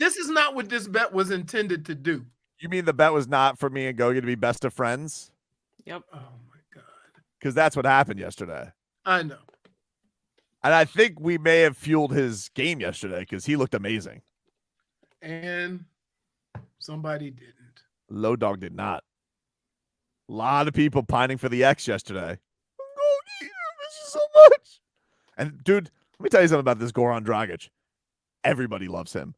This is not what this bet was intended to do. You mean the bet was not for me and Gogi to be best of friends? Yep. Oh my God. Because that's what happened yesterday. I know. And I think we may have fueled his game yesterday because he looked amazing. And somebody didn't. Low Dog did not. A lot of people pining for the X yesterday. Gogi, I miss you so much. And dude, let me tell you something about this Goran Dragić. Everybody loves him.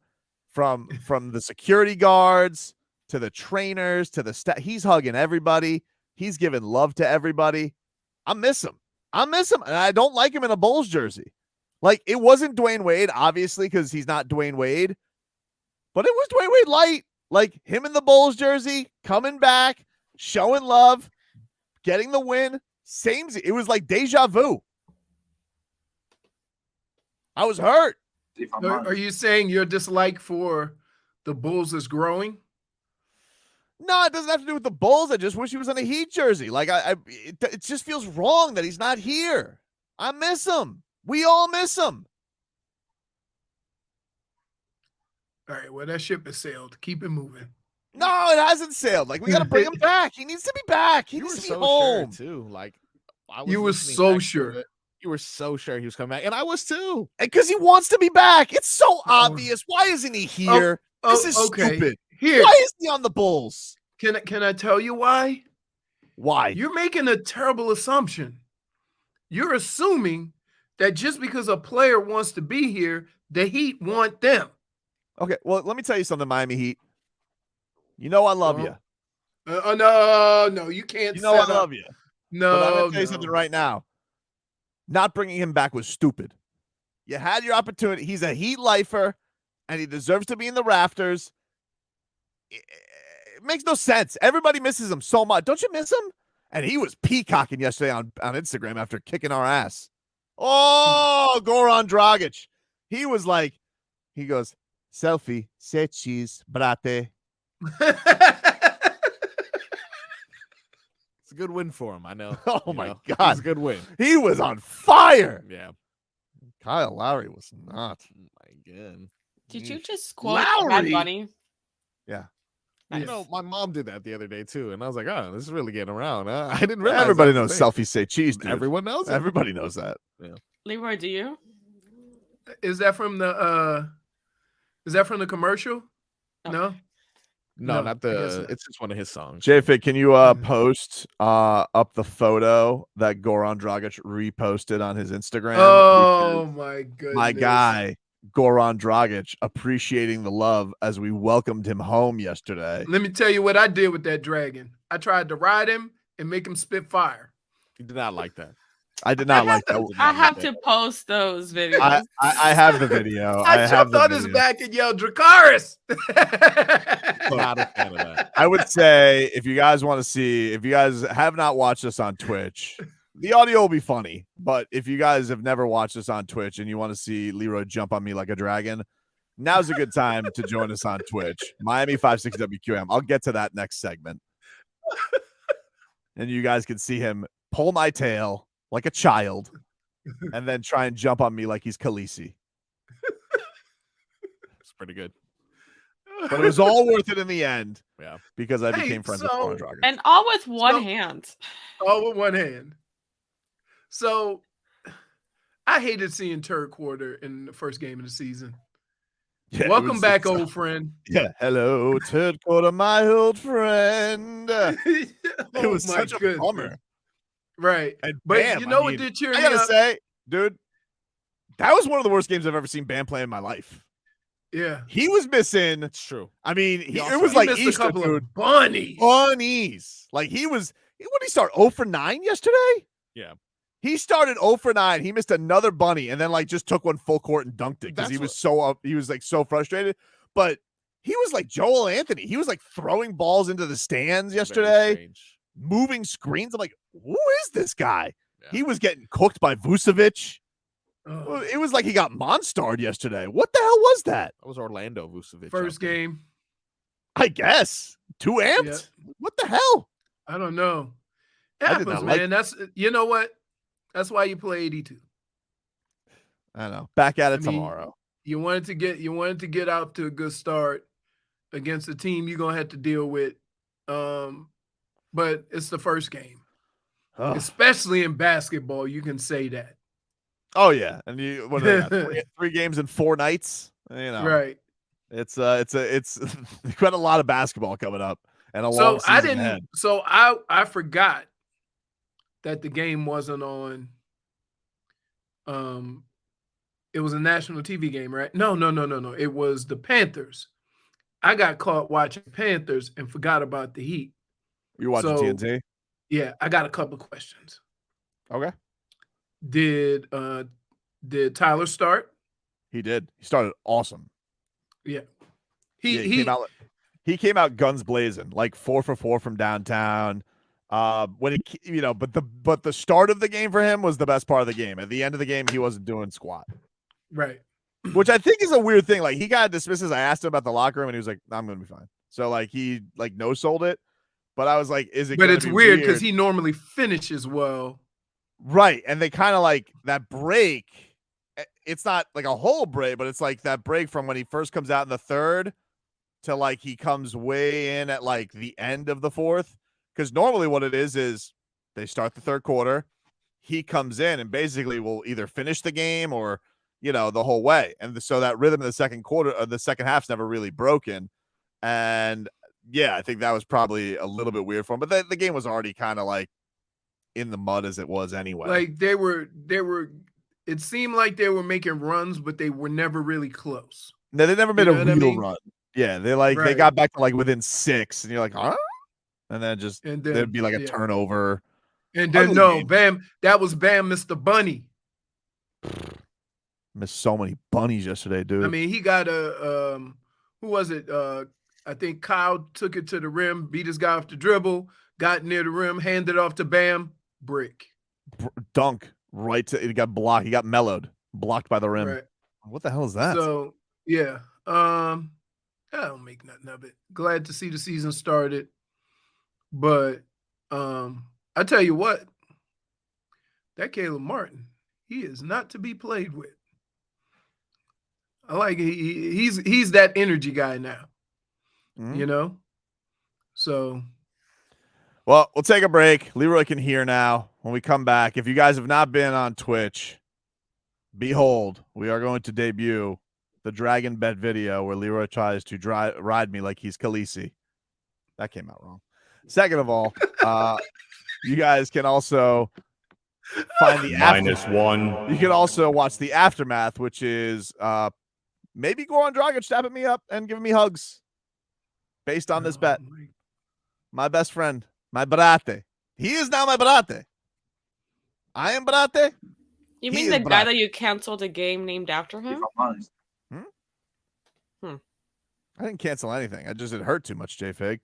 From the security guards to the trainers to the staff. He's hugging everybody. He's giving love to everybody. I miss him. And I don't like him in a Bulls jersey. Like, it wasn't Dwayne Wade, obviously, because he's not Dwayne Wade. But it was Dwayne Wade light. Like, him in the Bulls jersey, coming back, showing love, getting the win. It was like deja vu. I was hurt. Are you saying your dislike for the Bulls is growing? No, it doesn't have to do with the Bulls. I just wish he was in a Heat jersey. Like, it just feels wrong that he's not here. I miss him. We all miss him. All right, well, that ship has sailed. Keep it moving. No, it hasn't sailed. Like, we got to bring him back. He needs to be back. He needs to be home. Sure too. Like, You were so sure. You were so sure he was coming back, and I was too. And because he wants to be back. It's so obvious. Why isn't he here? This is okay. stupid. Here. Why is he on the Bulls? Can I tell you why? Why? You're making a terrible assumption. You're assuming that just because a player wants to be here, the Heat want them. Okay, well, let me tell you something, Miami Heat. You know I love you. No, you can't. You know I love you. No, but I'm going to tell you something right now. Not bringing him back was stupid. You had your opportunity. He's a Heat lifer, and he deserves to be in the rafters. It makes no sense. Everybody misses him so much. Don't you miss him? And he was peacocking yesterday on Instagram after kicking our ass. Oh, Goran Dragić. He was like, he goes, selfie, say cheese, brate. It's a good win for him, I know. Oh, my God. It's a good win. He was on fire. Yeah. Kyle Lowry was not. Oh, my God. Did you just quote Lowry? Bad Bunny? Yeah. Nice. You know, my mom did that the other day, too. And I was like, oh, this is really getting around. I didn't realize. Everybody that knows was a selfie, say cheese, dude. Everyone knows it. Everybody knows that. Yeah. Leroy, do you? Is that from the commercial? Okay. No. No, not I guess the. not. It's just one of his songs. JFit, can you post up the photo that Goran Dragić reposted on his Instagram? Oh my goodness. My guy, Goran Dragić, appreciating the love as we welcomed him home yesterday. Let me tell you what I did with that dragon. I tried to ride him and make him spit fire. He did not like that. I did not like that. I have to post those videos. I have the video. I jumped on his back and yelled, Dracarys! Not a fan of that. I would say if you guys want to see, if you guys have not watched us on Twitch, the audio will be funny. But if you guys have never watched us on Twitch and you want to see Leroy jump on me like a dragon, now's a good time to join us on Twitch. Miami 56WQM. I'll get to that next segment. And you guys can see him pull my tail like a child and then try and jump on me like he's Khaleesi. It's pretty good. But it was all worth it in the end. Yeah. Because I became friends with Goran Dragić. And all with one hand. All with one hand. So I hated seeing third quarter in the first game of the season. Yeah, Welcome back, old friend. Yeah. Hello, third quarter, my old friend. It was such a bummer. Right. And but Bam, you know I what mean, did cheer I me gotta up? say, dude, that was one of the worst games I've ever seen Bam play in my life. Yeah. He was missing. It's true. I mean, He it was He like missed Easter, a couple dude. of bunnies. Bunnies. Like he was. What did he start? 0 for 9 yesterday. Yeah. He started 0 for 9. He missed another bunny and then like just took one full court and dunked it because he was so up. He was like so frustrated. But he was like Joel Anthony. He was like throwing balls into the stands yesterday, moving screens. I'm like, who is this guy? Yeah. He was getting cooked by Vucevic. Oh. It was like he got monstered yesterday. What the hell was that? That was Orlando Vucevic. First game. I guess. 2 amped? Yeah. What the hell? I don't know. It happens, man. That's, you know what? That's why you play 82. I know. Back at it tomorrow. You wanted to get out to a good start against a team you're gonna have to deal with. But it's the first game. Ugh. Especially in basketball, you can say that. Oh yeah, and what do they got? Three games in 4 nights. You know, Right. It's we've got a lot of basketball coming up and a long season ahead. So I forgot that the game wasn't on. It was a national TV game, right? No. It was the Panthers. I got caught watching Panthers and forgot about the Heat. You watching TNT? Yeah, I got a couple of questions. Okay. Did Tyler start? He did. He started awesome. Yeah. He came out guns blazing, like 4 for 4 from downtown. But the start of the game for him was the best part of the game. At the end of the game, he wasn't doing squat. Right. Which I think is a weird thing. Like he got dismisses. I asked him about the locker room and he was like, I'm gonna be fine. So like he like no sold it. But I was like, is it? But it's weird because he normally finishes well. Right. And they kind of like that break. It's not like a whole break, but it's like that break from when he first comes out in the third to like he comes way in at like the end of the fourth. Because normally what it is they start the third quarter. He comes in and basically will either finish the game or, the whole way. And so that rhythm in the second quarter, the second half's never really broken. And yeah, I think that was probably a little bit weird for him. But the game was already kind of like in the mud as it was anyway. Like they were. It seemed like they were making runs, but they were never really close. No, they never made a real run. Yeah, they got back to like within 6, and you're like, huh? And then there'd be like a turnover. And then Bam, that was Bam, Mr. Bunny. Missed so many bunnies yesterday, dude. I mean, he got who was it? I think Kyle took it to the rim, beat his guy off the dribble, got near the rim, handed off to Bam, brick. Dunk right to it, got blocked. He got mellowed, blocked by the rim. Right. What the hell is that? So yeah, I don't make nothing of it. Glad to see the season started, but I tell you what, that Caleb Martin, he is not to be played with. I like he's that energy guy now. Mm-hmm. So well, we'll take a break. Leroy can hear now. When we come back, if you guys have not been on Twitch, behold, we are going to debut the Dragon Bet video where Leroy tries to ride me like he's Khaleesi. That came out wrong. Second of all, you guys can also find the -1. You can also watch the aftermath, which is maybe Goran Dragić tapping me up and giving me hugs based on this bet. My best friend, my brate. He is now my brate. I am brate. You mean the guy that you canceled a game named after him? I didn't cancel anything. It hurt too much, J-Fig.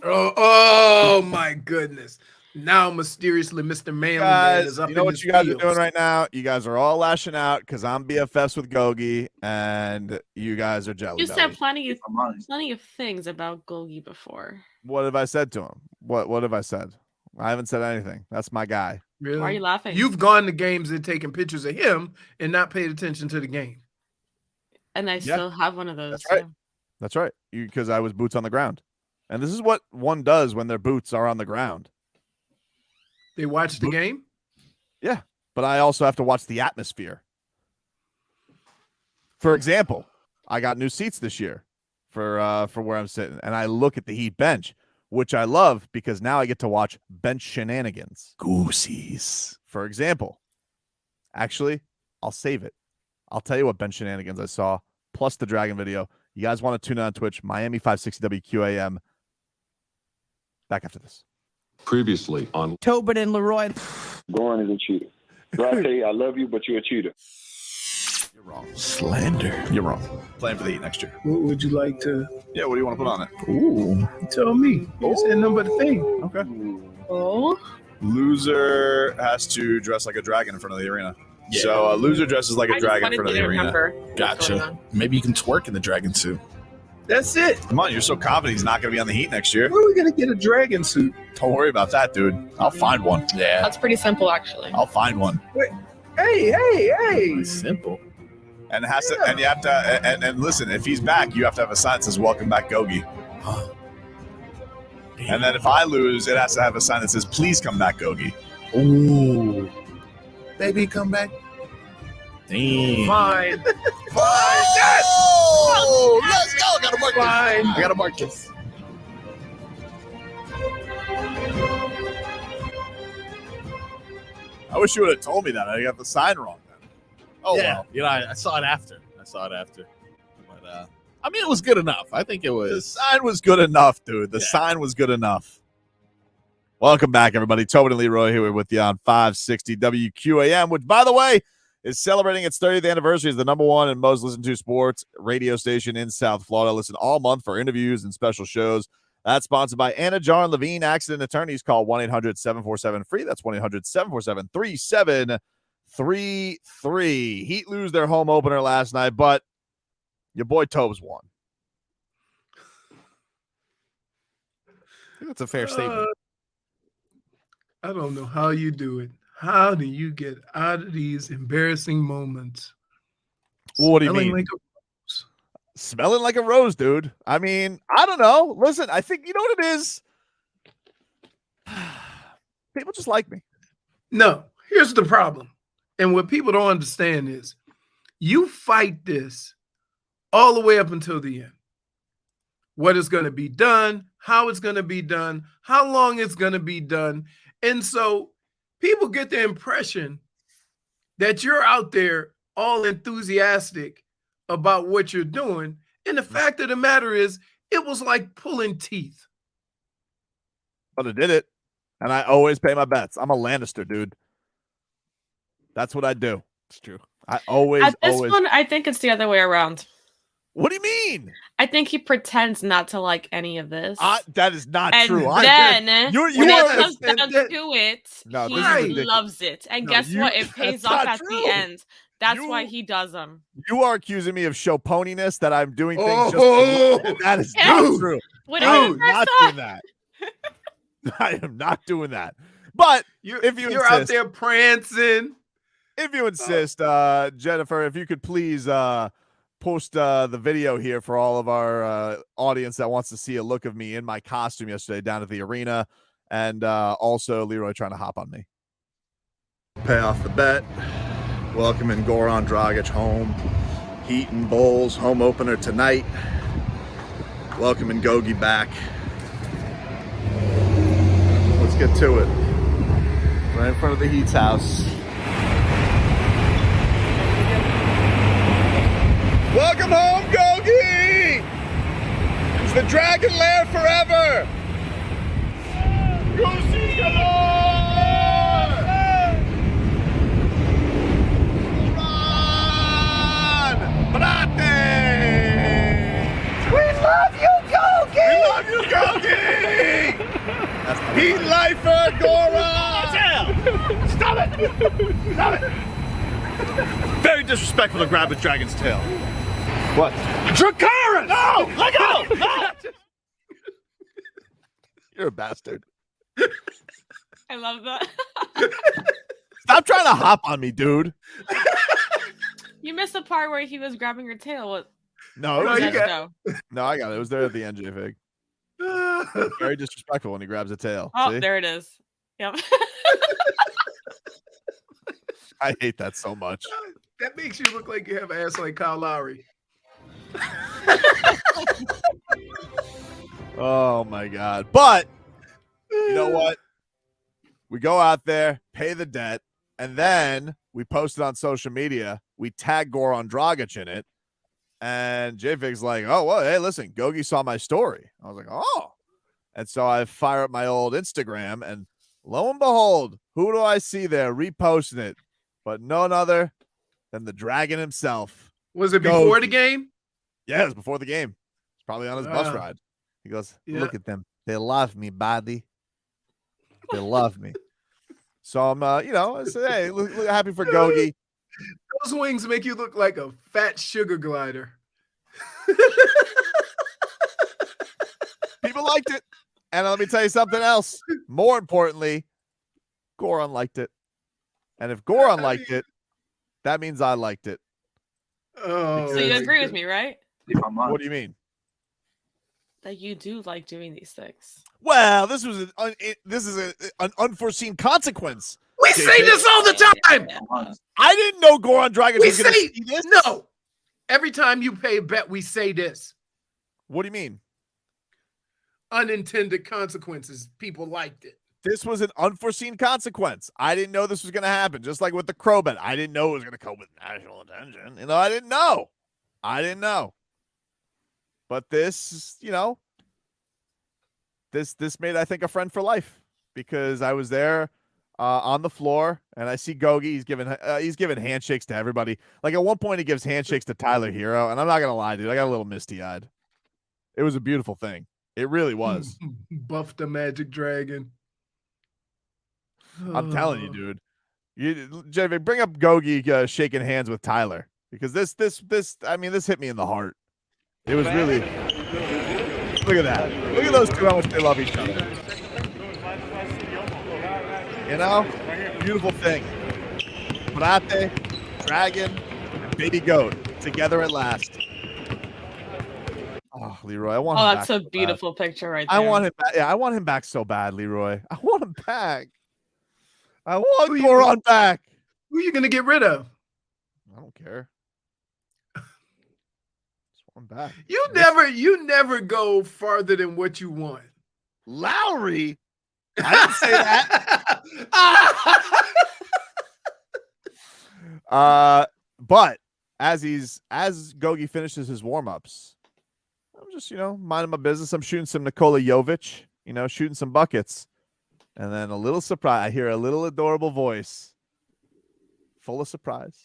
Okay. Oh my goodness. Now mysteriously Mr. Manly Man is up in what you guys are doing right now? You guys are all lashing out because I'm BFFs with Gogi and you guys are jelly. You said plenty of things about Gogi before. What have I said to him? What have I said? I haven't said anything. That's my guy. Really? Why are you laughing? You've gone to games and taken pictures of him and not paid attention to the game. And I still have one of those. That's right. That's right. Because I was boots on the ground. And this is what one does when their boots are on the ground. They watch the game? Yeah. But I also have to watch the atmosphere. For example, I got new seats this year for where I'm sitting. And I look at the Heat bench, which I love because now I get to watch bench shenanigans. Goosies. For example. Actually, I'll save it. I'll tell you what bench shenanigans I saw, plus the Dragon video. You guys want to tune in on Twitch, Miami 560 WQAM. Back after this. Previously on Tobin and Leroy. Goran is a cheater. Dragić, I love you, but you're a cheater. You're wrong. Slander. You're wrong. Playing for the Heat next year. What would you like to? Yeah, what do you want to put on it? Ooh. You tell me. You said nothing but a thing. Okay. Oh. Loser has to dress like a dragon in front of the arena. Yeah. So a loser dresses like a dragon in front of the arena. Gotcha. Maybe you can twerk in the dragon suit. That's it. Come on, you're so confident he's not going to be on the Heat next year. Where are we going to get a dragon suit? Don't worry about that, dude. I'll find one. Yeah. That's pretty simple, actually. I'll find one. Wait. Hey. Simple. And it has to, and you have to, and listen, if he's back, you have to have a sign that says "Welcome back, Gogi." And then if I lose, it has to have a sign that says "Please come back, Gogi." Ooh. Baby, come back. Damn. Fine. Yes! Oh, let's go. I got to mark this. Fine. I got to mark this. I wish you would have told me that. I got the sign wrong then. Oh, Yeah. well. You know, I saw it after. But, I mean, it was good enough. I think it The was. sign was good enough, dude. The sign was good enough. Welcome back, everybody. Tobin and Leroy here with you on 560 WQAM, which, by the way, is celebrating its 30th anniversary as the #1 and most listened to sports radio station in South Florida. Listen all month for interviews and special shows. That's sponsored by Anna Jar and Levine Accident Attorneys. Call 1-800-747-FREE. That's 1-800-747-3733. Heat lose their home opener last night, but your boy Tobes won. That's a fair statement. I don't know how you do it. How do you get out of these embarrassing moments? Well, what do you Smelling mean? like a rose. Smelling like a rose, dude. I mean, I don't know. Listen, I think you know what it is? People just like me. No, here's the problem. And what people don't understand is you fight this all the way up until the end. What is going to be done, how it's going to be done, how long it's going to be done. And so people get the impression that you're out there all enthusiastic about what you're doing. And the fact of the matter is, it was like pulling teeth. But I did it. And I always pay my bets. I'm a Lannister, dude. That's what I do. It's true. I always, At this always. one, I think it's the other way around. What do you mean? I think he pretends not to like any of this. That is not and true. then You when are- it comes and down then- to it, No, he this is ridiculous. loves it. And No, guess what? It pays that's off not at true. the end. That's why You- he does them. You are accusing me of show poniness, that I'm doing things Oh, just. That is Yeah. not true. When I it am was not first doing that. I am not doing that. But You're, if you you're out insist, there prancing. if you insist, Jennifer, if you could please post the video here for all of our audience that wants to see a look of me in my costume yesterday down at the arena, and also Leroy trying to hop on me. Pay off the bet. Welcoming Goran Dragić home. Heat and Bulls home opener tonight. Welcoming Gogi back. Let's get to it. Right in front of the Heat's house. Welcome home, Gogi! It's the Dragon Lair forever! Gogi galore! Run! Brate! We love you, Gogi! We love you, Gogi! Heat lifer, Goran! Stop it! Stop it! Very disrespectful to grab a dragon's tail. What? Dracarys! No! Let go! No! You're a bastard. I love that. Stop trying to hop on me, dude. You missed the part where he was grabbing your tail. What? No, No, it was- you Let's got- go. no, I got it. It was there at the end, J-Fig. Very disrespectful when he grabs a tail. Oh, See? there it is. Yep. I hate that so much. That makes you look like you have an ass like Kyle Lowry. Oh my God. But you know what? We go out there, pay the debt, and then we post it on social media. We tag Goran Dragić in it. And J-Fig's like, oh, well, hey, listen, Gogi saw my story. I was like, oh. And so I fire up my old Instagram, and lo and behold, who do I see there reposting it? But none other than the dragon himself. Was it before Gogi. the game? Yeah, it was before the game. He's probably on his bus Ah. ride. He goes, Yeah. look at them. They love me, buddy. They love me. So I'm, I say, hey, look happy for Gogi. Those wings make you look like a fat sugar glider. People liked it. And let me tell you something else. More importantly, Goran liked it. And if Goran liked it, that means I liked it. Oh, So you my agree with God. me, right? What do you mean? That you do like doing these things. Well, this is an unforeseen consequence. We JJ. say this all the time. I didn't know Goran Dragić We was going to say see this. no. Every time you pay a bet, we say this. What do you mean? Unintended consequences. People liked it. This was an unforeseen consequence. I didn't know this was going to happen. Just like with the crow bet, I didn't know it was going to come with national attention. You know, I didn't know. But this, you know, this made, I think, a friend for life, because I was there on the floor and I see Gogi. He's giving handshakes to everybody. Like at one point, he gives handshakes to Tyler Hero, and I'm not gonna lie, dude, I got a little misty eyed. It was a beautiful thing. It really was. Buff the Magic Dragon. I'm telling you, dude. JV, bring up Gogi shaking hands with Tyler, because this I mean, this hit me in the heart. It was really. Look at that. Look at those two, how much they love each other. You know? Beautiful thing. Prate, Dragon, and Baby Goat together at last. Oh, Leroy, I want him back. Oh, that's a so beautiful picture right bad. there. I want him back. Yeah, I want him back so bad, Leroy. I want him back. I want Who Goran back. Who are you gonna get rid of? I don't care. Just want him back. You never go farther than what you want. Lowry? I didn't say that. But as Gogi finishes his warm-ups, I'm just, minding my business. I'm shooting some Nikola Jovic, shooting some buckets. And then a little surprise. I hear a little adorable voice full of surprise.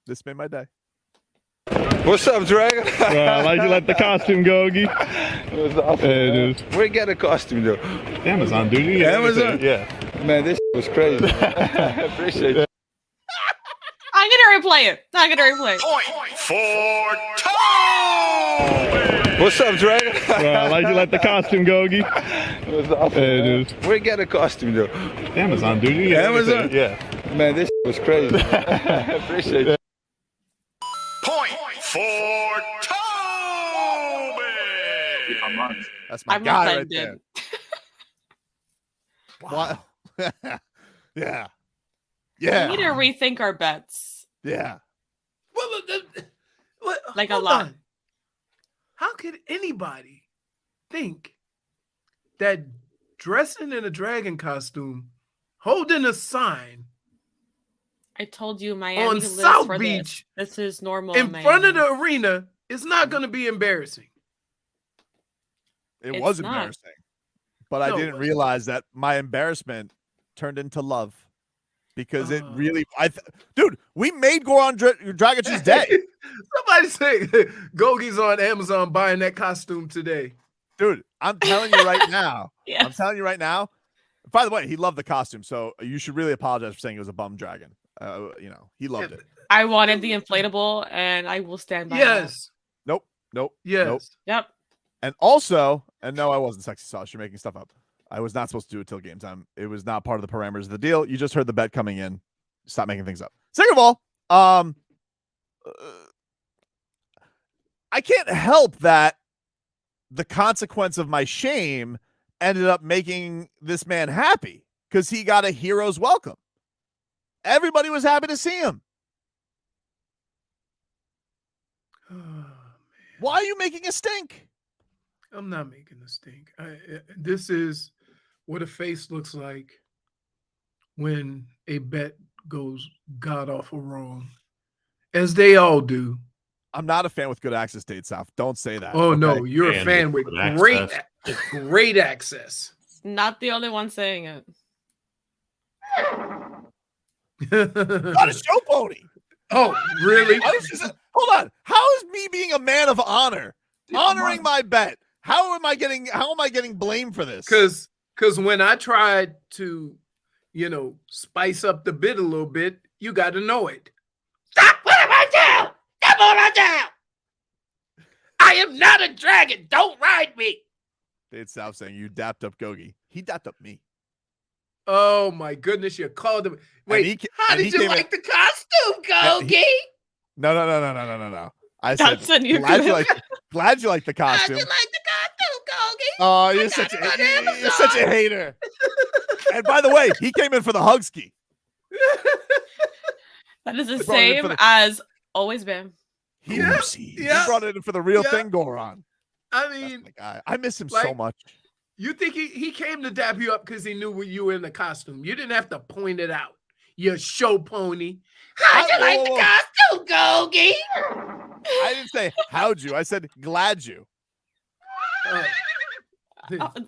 This made my day. What's up, Dragon? I like you like the costume, Gogi. What's up? Hey, dude. Where you get a costume, though? Amazon, dude. You get Amazon? everything. Yeah. Man, this was crazy. I appreciate it. I'm gonna replay it. Point for Tobin! What's up, Dragon? I like you like the costume, Gogi. What's up? Hey, dude. Where you get a costume, though? Amazon, dude. You get Amazon? everything. Yeah. Man, this was crazy. I appreciate it. Point for Tobin! That's my I'm guy right there. offended. Wow. Yeah. We Yeah. need to rethink our bets. Yeah. Well, Like a hold lot. on. How could anybody think that dressing in a dragon costume, holding a sign I told you Miami on lives South for Beach this. This is normal in Miami. front of the arena is not going to be embarrassing? It It's was not. embarrassing. But I No, it didn't wasn't. realize that my embarrassment turned into love. Because it Oh. really, dude, we made Goran Dragic's day. Somebody say Gogi's on Amazon buying that costume today. Dude, I'm telling you right now. Yes. I'm telling you right now. By the way, he loved the costume, so you should really apologize for saying it was a bum dragon. He loved it. I wanted the inflatable, and I will stand by that. Yes. Nope. Yes. Nope. Yep. And also, and no, I wasn't sexy sauce. You're making stuff up. I was not supposed to do it till game time. It was not part of the parameters of the deal. You just heard the bet coming in. Stop making things up. Second of all, I can't help that the consequence of my shame ended up making this man happy because he got a hero's welcome. Everybody was happy to see him. Why are you making a stink? I'm not making a stink. This is what a face looks like when a bet goes god awful wrong, as they all do. I'm not a fan with good access, Date South. Don't say that. Oh okay? no, you're a And fan with good great access. Not the only one saying it. Not a show pony. Oh, really? Hold on. How is me being a man of honor, honoring my bet? How am I getting blamed for this? Because when I tried to, spice up the bit a little bit, you got to know it. Stop putting my down. Stop putting my down. I am not a dragon. Don't ride me. Date South saying you dapped up Gogi. He dapped up me. Oh my goodness, you called him. Wait, how and he did you came in- like the costume, Gogi? No. I said, That's a new glad you clip. glad you like the costume. the costume, Gogi. Oh, you're such a hater. And by the way, he came in for the hugski. That is the He brought it in same for the- as always been. He Yeah. brought it in for the real Yeah. thing, Goran. I That's mean, the guy. I miss him so like- much. you think he came to dap you up because he knew you were in the costume. You didn't have to point it out. You show pony. How'd you like the costume, Gogi? I didn't say how'd you. I said glad you. Oh,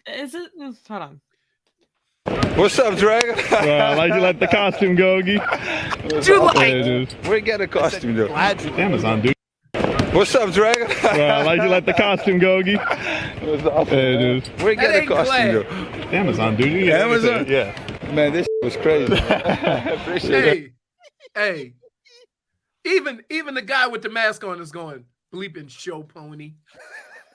is it? Hold on. What's up, Dragon? I like the costume, Gogi. What'd you like? Hey, dude. Where you get a costume, though? Glad you. Amazon, dude. What's up, Dragon? I like the costume, Gogi. What's up? Hey, dude. Where you That get a ain't costume, glad. though? Amazon, dude. You get Amazon? everything. Yeah. Man, this was crazy. I appreciate it. Hey, even the guy with the mask on is going bleeping show pony.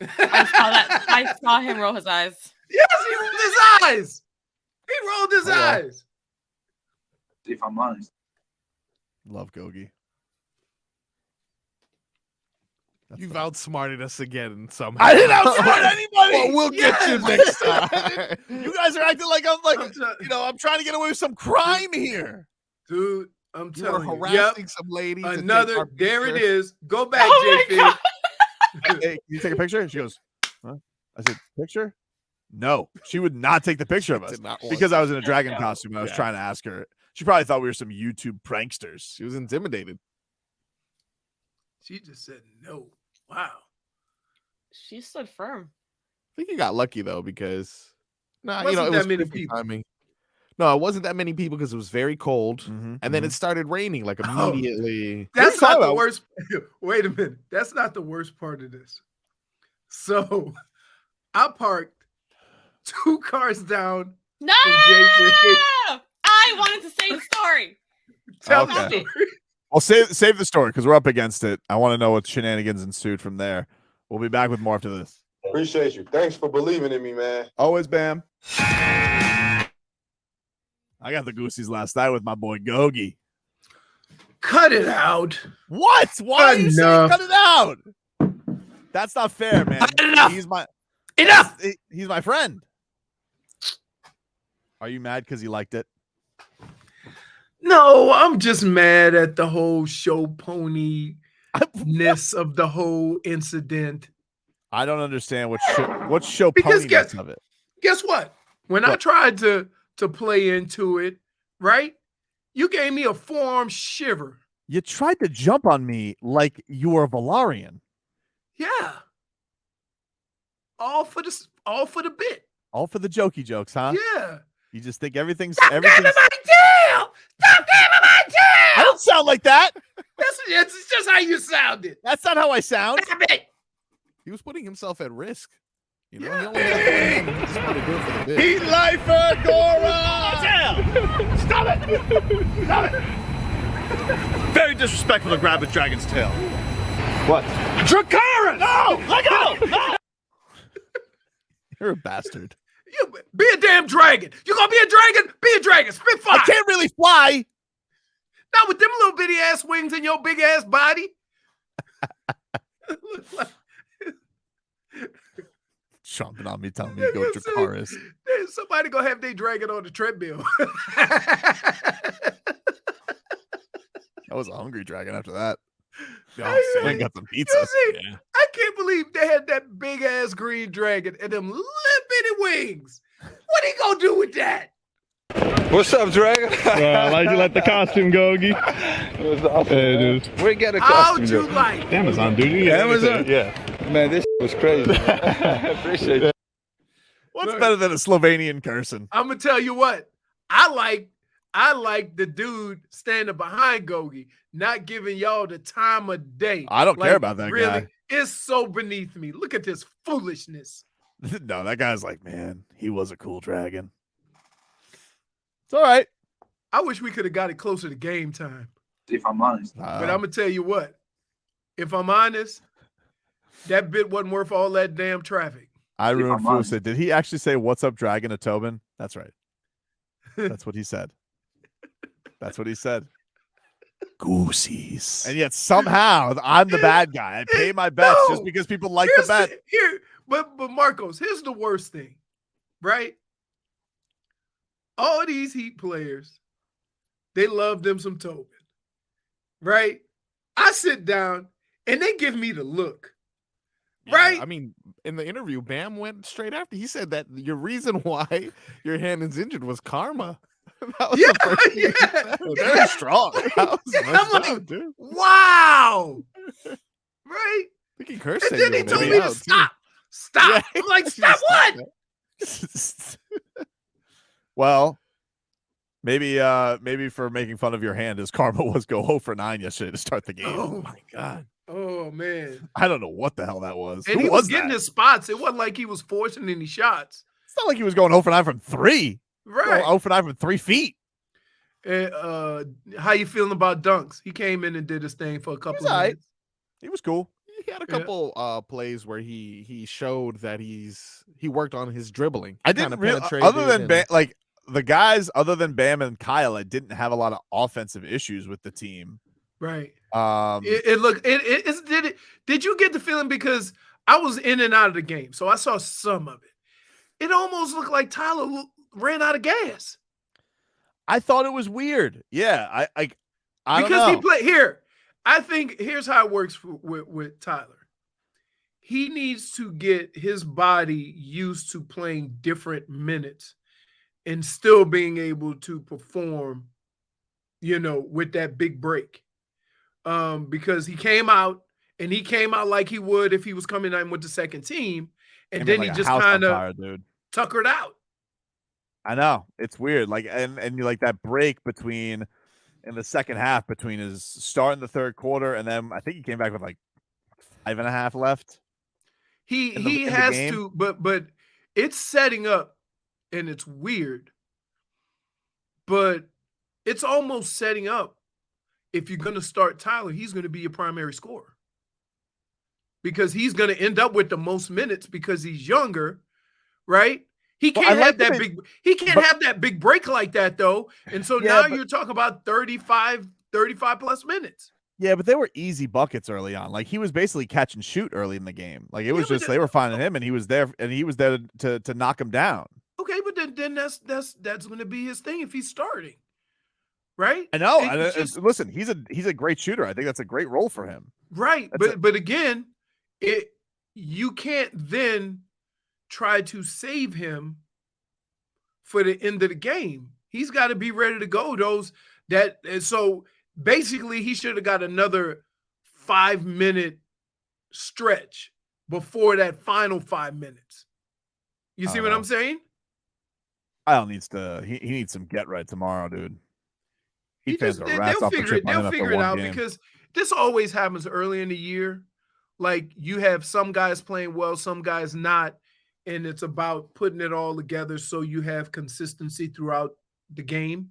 I saw that. I saw him roll his eyes. Yes, he rolled his eyes. He rolled his eyes. If I'm honest. Love Gogi. That's You've the- outsmarted us again somehow. I didn't outsmart anybody. Well, we'll get you next I time. didn't- You guys are acting like I'm trying to get away with some crime here. Dude, I'm You were telling you. harassing some lady. to take Another, our there it picture. is. Go back, Oh my JP. God. Hey, can you take a picture? She goes, huh? I said, picture? No, she would not take the picture of us Did not want because to. I was in a dragon costume. And I was Yeah. trying to ask her. She probably thought we were some YouTube pranksters. She was intimidated. She just said no. Wow. She stood firm. I think you got lucky though because it Wasn't that was many perfect people. timing. No, it wasn't that many people because it was very cold, and then it started raining like Oh. immediately. That's talking not the about- worst. Wait a minute. That's not the worst part of this. So I parked 2 cars down. No! From JP. I wanted to say the story. Tell Okay. the story. Well, save the story because we're up against it. I want to know what shenanigans ensued from there. We'll be back with more after this. Appreciate you. Thanks for believing in me, man. Always, Bam. I got the goosies last night with my boy Gogi. Cut it out. What? Why are you saying Enough. cut it out? That's not fair, man. Enough. Enough. He's my friend. Are you mad because he liked it? No, I'm just mad at the whole show pony-ness of the whole incident. I don't understand what show Because poniness of it. Guess what? When I What? tried to play into it, right? You gave me a forearm shiver. You tried to jump on me like you were a Valarian. Yeah. All for the bit. All for the jokey jokes, huh? Yeah. You just think everything's Stop grabbing everything's. my tail! Stop grabbing my I tail! don't sound like that. That's just how you sounded. That's not how I sound. Stop it! He was putting himself at risk. You know, Yeah. he only had the one hand. He just wanted to do it for the bit. Heat lifer, Goran! Stop it! Stop it! Very disrespectful to grab a dragon's tail. What? Dracarys! No! Let go! No! You're a bastard. You be a damn dragon. You gonna be a dragon? Be a dragon. Spit fire. I can't really fly. Not with them little bitty ass wings and your big ass body. Look like- Chomping on me, telling me to go Dracarys. Somebody gonna have their dragon on the treadmill. I was a hungry dragon after that. Hey, Went and got some you pizza. see, Yeah. I can't believe they had that big ass green dragon and them little bitty wings. What he gonna do with that? What's up, Dragon? I like the costume, Gogi. What's up? Hey, dude. Where you get a How'd costume, you though? like? Amazon, dude. You get Amazon? everything. Yeah. Man, this was crazy. I appreciate it. What's Look. better than a Slovenian cursing? I'm gonna tell you what. I like the dude standing behind Gogi, not giving y'all the time of day. I don't care about that really, guy. It's so beneath me. Look at this foolishness. No, that guy's like, man, he was a cool dragon. It's all right. I wish we could have got it closer to game time. If I'm honest. But I'm gonna tell you what. If I'm honest, that bit wasn't worth all that damn traffic. I if ruined I'm honest. Fusa. Did he actually say "What's up, dragon" to Tobin? That's right. That's what he said. That's what he said. Goosies. And yet somehow I'm the bad guy. I pay my bets just because people like the bet. But Marcos, here's the worst thing, right? All these Heat players, they love them some Tobin, right? I sit down and they give me the look, right? I mean, in the interview, Bam went straight after. He said that your reason why your hand is injured was karma. That was the first thing he said. Very strong. That was I'm messed like, up, dude. wow, right? I think he cursed And at then you he on told the me way to out, too. stop. Stop. Yeah, I'm like, he stop what? that. Well, maybe for making fun of your hand, his karma was go 0 for 9 yesterday to start the game. Oh my God. Oh man. I don't know what the hell that was. And Who he was getting that? his spots. It wasn't like he was forcing any shots. It's not like he was going 0 for 9 from 3. Right. 0 for 9 from 3 feet. And, how you feeling about dunks? He came in and did his thing for a couple of minutes. He was cool. He had a couple plays where he showed that he worked on his dribbling. I He kinda didn't really, penetrated other than and- Bam, like the guys other than Bam and Kyle, I didn't have a lot of offensive issues with the team. Right. Did you get the feeling, because I was in and out of the game, so I saw some of it. It almost looked like Tyler ran out of gas. I thought it was weird. Yeah, I don't because know. he played here. I think here's how it works with Tyler. He needs to get his body used to playing different minutes and still being able to perform, with that big break. Because he came out like he would if he was coming in with the second team, and then he just kind of tuckered out. I know, it's weird. Like, and you like that break between in the second half between his start in the third quarter, and then I think he came back with like 5.5 left. He has to, but it's setting up, and it's weird, but it's almost setting up. If you're going to start Tyler, he's going to be your primary scorer, because he's going to end up with the most minutes because he's younger, right? He can't have that big. He can't have that big break like that though, and so now you're talking about 35 plus minutes. Yeah, but they were easy buckets early on. Like, he was basically catch and shoot early in the game. Like, it was just they were finding him, and he was there, to knock him down. Okay, but then that's going to be his thing if he's starting, right? I know. Listen, he's a great shooter. I think that's a great role for him. Right, but again, you can't then try to save him for the end of the game. He's got to be ready to go. So basically he should have got another 5-minute stretch before that final 5 minutes. You see what I'm saying? Kyle needs to. He needs some get right tomorrow, dude. They'll figure it out because this always happens early in the year. Like, you have some guys playing well, some guys not. And it's about putting it all together so you have consistency throughout the game,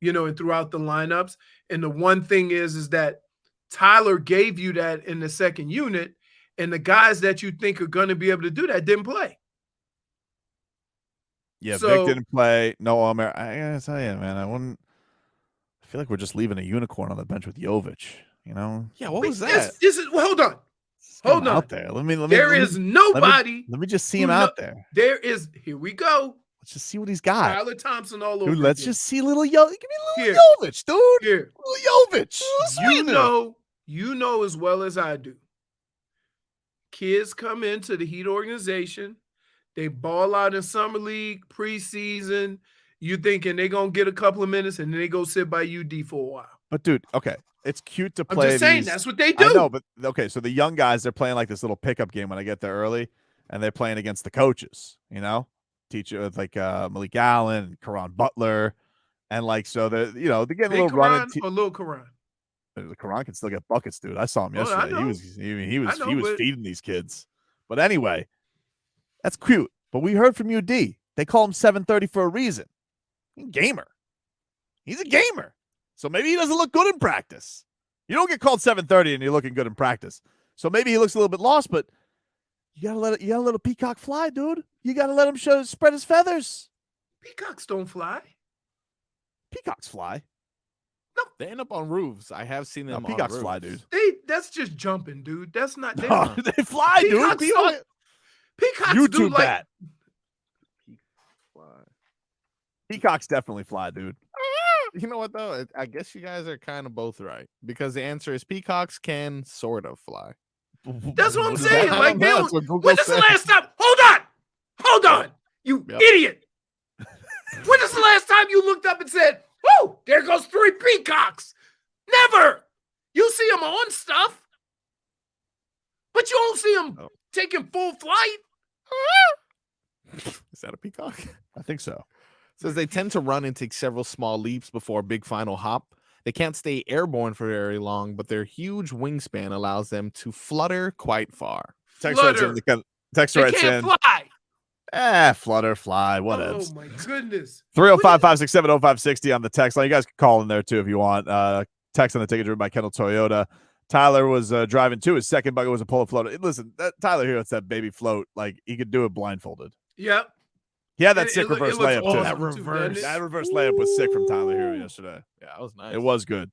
and throughout the lineups. And the one thing is that Tyler gave you that in the second unit, and the guys that you think are going to be able to do that didn't play. Yeah, Vic didn't play. No, I gotta tell you, man, I feel like we're just leaving a unicorn on the bench with Jovic. Yeah, what was that? Hold on. Hold on. Out there. Let me. There is nobody. Let me just see him out there. Here we go. Let's just see what he's got. Tyler Thompson all over. Dude, let's just see little Give me little Jovic, dude. Here. Little Jovic. You know as well as I do. Kids come into the Heat organization. They ball out in summer league, preseason. You thinking they're going to get a couple of minutes, and then they go sit by UD for a while. But, dude, okay. It's cute to play. I'm just saying that's what they do. I know, but okay. So the young guys, they're playing like this little pickup game when I get there early, and they're playing against the coaches. Teacher with like Malik Allen, Karan Butler, and like so they're they're getting a little run. Little Karan. Karan can still get buckets, dude. I saw him yesterday. He was feeding these kids. But anyway, that's cute. But we heard from UD. They call him 730 for a reason. He's a gamer. He's a gamer. So maybe he doesn't look good in practice. You don't get called 730 and you're looking good in practice. So maybe he looks a little bit lost, but you gotta let a peacock fly, dude. You gotta let him spread his feathers. Peacocks don't fly. Peacocks fly. They end up on roofs. I have seen them. Peacocks on fly, roofs. dude. That's just jumping, dude. That's not. They, They fly, dude. Peacocks YouTube do like. that. Peacocks definitely fly, dude. You know what though? I guess you guys are kind of both right because the answer is peacocks can sort of fly. That's what I'm What is saying. that? Like, That's what Google when is the said. last time? Hold on, you idiot. When is the last time you looked up and said, "Oh, there goes 3 peacocks"? Never. You see them on stuff, but you don't see them taking full flight. Is that a peacock? I think so. Says they tend to run and take several small leaps before a big final hop. They can't stay airborne for very long, but their huge wingspan allows them to flutter quite far. Text writes in. Text writes can't in. fly. Flutter, fly, whatever. Oh my goodness. 305-567-0560 on the text line. You guys can call in there too if you want. Text on the ticket driven by Kendall Toyota. Tyler was driving too. His second bucket was a pull float. Listen, Tyler here, it's that baby float. Like he could do it blindfolded. Yep. He had that sick reverse layup too. Awesome That reverse layup was sick from Tyler Hero yesterday. Yeah, that was nice. It was good.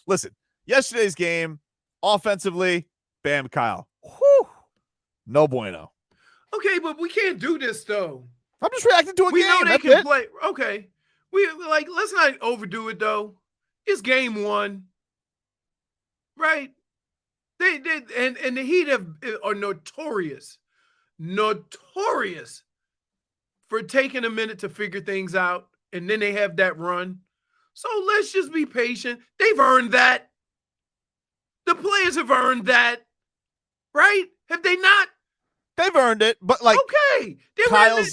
Listen, yesterday's game, offensively, Bam, Kyle. Whew, no bueno. Okay, but we can't do this though. I'm just reacting to a We game. know they That's can it. play. Okay, let's not overdo it though. It's game 1, right? They and the Heat are notorious for taking a minute to figure things out, and then they have that run. So let's just be patient. They've earned that. The players have earned that, right? Have they not? They've earned it, but like okay, they were in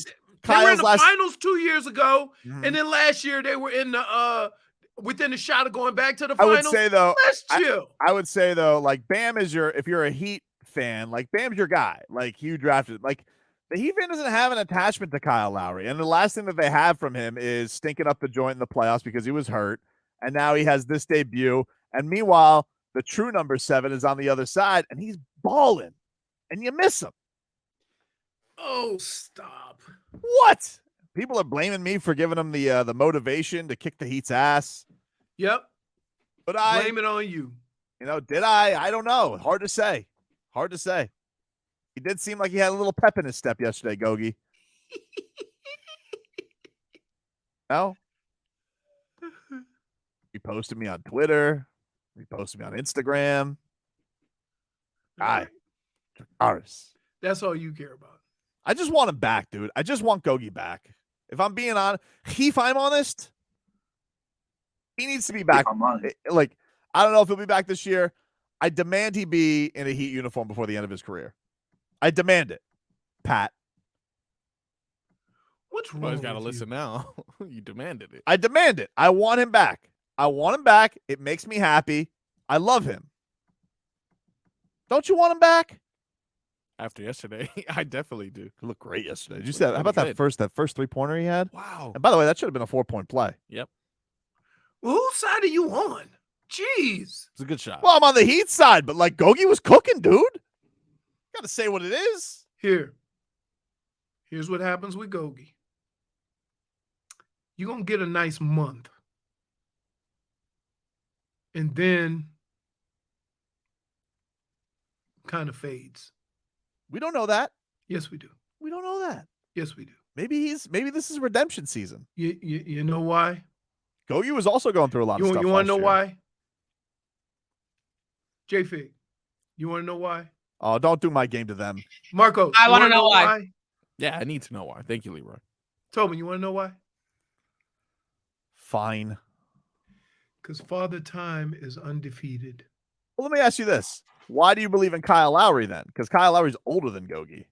the finals 2 years ago, and then last year they were in the within a shot of going back to the finals. I would say though, let's chill. I would say though, like Bam is if you're a Heat fan, like Bam's your guy. Like you drafted, like the Heat fan doesn't have an attachment to Kyle Lowry, and the last thing that they have from him is stinking up the joint in the playoffs because he was hurt, and now he has this debut. And meanwhile, the true number 7 is on the other side, and he's balling, and you miss him. Oh, stop! What? People are blaming me for giving him the motivation to kick the Heat's ass. Yep. But blame it on you. Did I? I don't know. Hard to say. He did seem like he had a little pep in his step yesterday, Gogi. No? He posted me on Twitter. He posted me on Instagram. Ours. That's all you care about. I just want him back, dude. I just want Gogi back. If I'm being honest, if I'm honest, he needs to be back. Like, I don't know if he'll be back this year. I demand he be in a Heat uniform before the end of his career. I demand it, Pat. What's wrong? Well, he's got to listen now. You demanded it. I demand it. I want him back. It makes me happy. I love him. Don't you want him back? After yesterday, I definitely do. He looked great yesterday. Did you see that? How about that first 3-pointer he had? Wow. And by the way, that should have been a 4-point play. Yep. Well, whose side are you on? Jeez. It's a good shot. Well, I'm on the Heat side, but like Gogi was cooking, dude. Got to say what it is. Here's what happens with Gogi. You're going to get a nice month. And then kind of fades. We don't know that. Yes, we do. We don't know that. Yes, we do. Maybe this is redemption season. You know why? Gogi was also going through a lot of stuff. You want to know year. why? J-Fig, you want to know why? Oh, don't do my game to them. Marco, I want to know why. Yeah, I need to know why. Thank you, Leroy. Tobin, you want to know why? Fine. Because Father Time is undefeated. Well, let me ask you this. Why do you believe in Kyle Lowry then? Because Kyle Lowry's older than Gogi.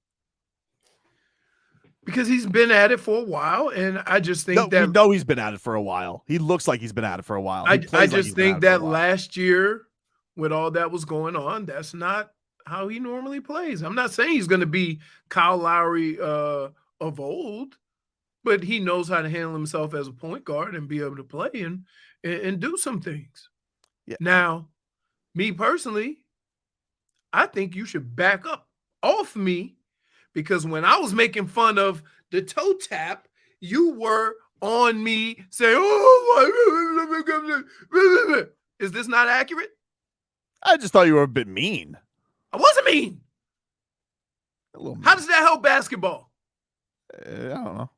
Because he's been at it for a while, and I just think we know he's been at it for a while. He looks like he's been at it for a while. I just think that last year, with all that was going on, that's not how he normally plays. I'm not saying he's going to be Kyle Lowry of old, but he knows how to handle himself as a point guard and be able to play and do some things. Yeah. Now, me personally, I think you should back up off me, because when I was making fun of the toe tap, you were on me say, "Oh my," is this not accurate? I just thought you were a bit mean. I wasn't mean. A little mean. How does that help basketball? I don't know.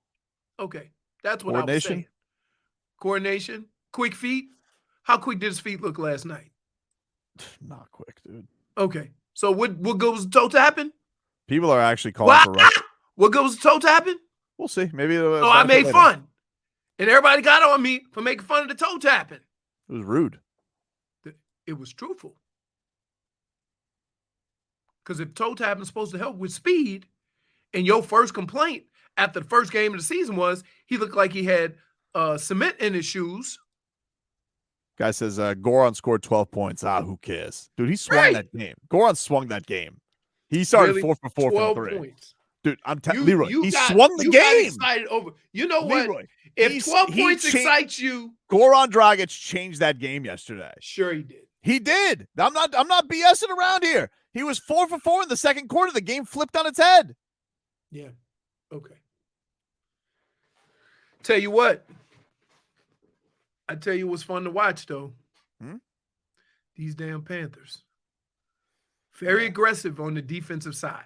Okay, that's what I was Coordination? saying. Coordination, quick feet. How quick did his feet look last night? Not quick, dude. Okay, so what goes toe tapping? People are actually calling for Russia. What goes toe tapping? We'll see. Maybe. Oh, I made fun, and everybody got on me for making fun of the toe tapping. It was rude. It was truthful. Because if toe tapping is supposed to help with speed, and your first complaint after the first game of the season was he looked like he had cement in his shoes. Guy says Goran scored 12 points. Who cares? Dude, he swung that game. Goran swung that game. He started Really? 4 for 4 12 from 3. points. Dude, I'm telling Leroy, he got- swung the you got game. excited over. You know what? Leroy, If 12 he points excites you, Goran Dragić changed that game yesterday. sure he did. He did. I'm not BSing around here. He was 4 for 4 in the second quarter. The game flipped on its head. Yeah. Okay. Tell you what. I tell you what's fun to watch though. These damn Panthers. Very aggressive on the defensive side.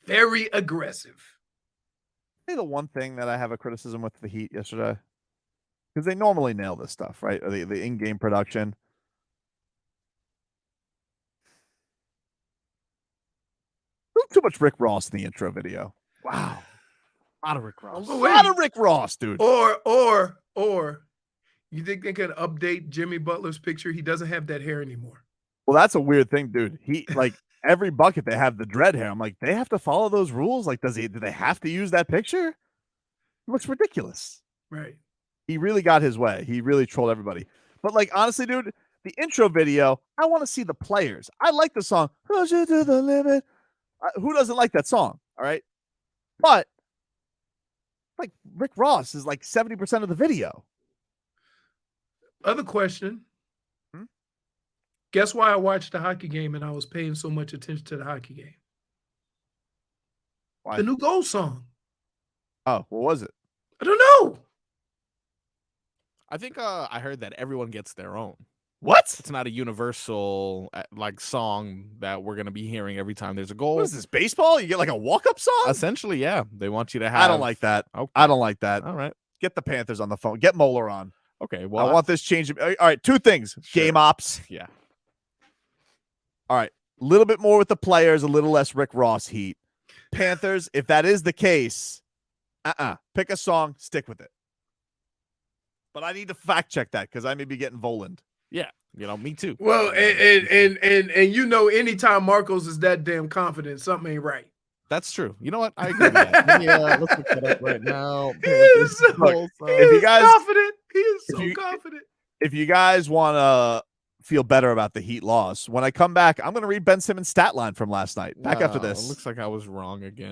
Very aggressive. Hey, the one thing that I have a criticism with the Heat yesterday, because they normally nail this stuff, right? The in-game production. Too much Rick Ross in the intro video. Wow. A lot of Rick Ross. A lot of Rick Ross, dude. Or you think they can update Jimmy Butler's picture? He doesn't have that hair anymore. Well, that's a weird thing, dude. He like every bucket they have the dread hair. I'm like, they have to follow those rules. Like, do they have to use that picture? It looks ridiculous. Right. He really got his way. He really trolled everybody. But like, honestly, dude, the intro video, I want to see the players. I like the song. Push it to the limit. Who doesn't like that song? All right. But like Rick Ross is like 70% of the video. Other question. Guess why I watched the hockey game and I was paying so much attention to the hockey game? Why? The new goal song. Oh, what was it? I don't know. I think I heard that everyone gets their own. What? It's not a universal like song that we're gonna be hearing every time there's a goal. What is this, baseball? You get like a walk-up song? Essentially, yeah. They want you to have. I don't like that. Okay. I don't like that. All right. Get the Panthers on the phone. Get Moeller on. Okay. Well, I want this change. All right, two things. Sure. Game ops. Yeah. All right. A little bit more with the players, a little less Rick Ross heat. Panthers, if that is the case, pick a song, stick with it. But I need to fact check that because I may be getting Voland. Yeah. You know, me too. Well, and you know, anytime Marcos is that damn confident, something ain't right. That's true. You know what? I agree with that. Yeah, let's look that up right now. He is so, if you guys confident. He is so confident. If you guys want to feel better about the Heat loss, when I come back, I'm going to read Ben Simmons' stat line from last night. Back after this. It looks like I was wrong again.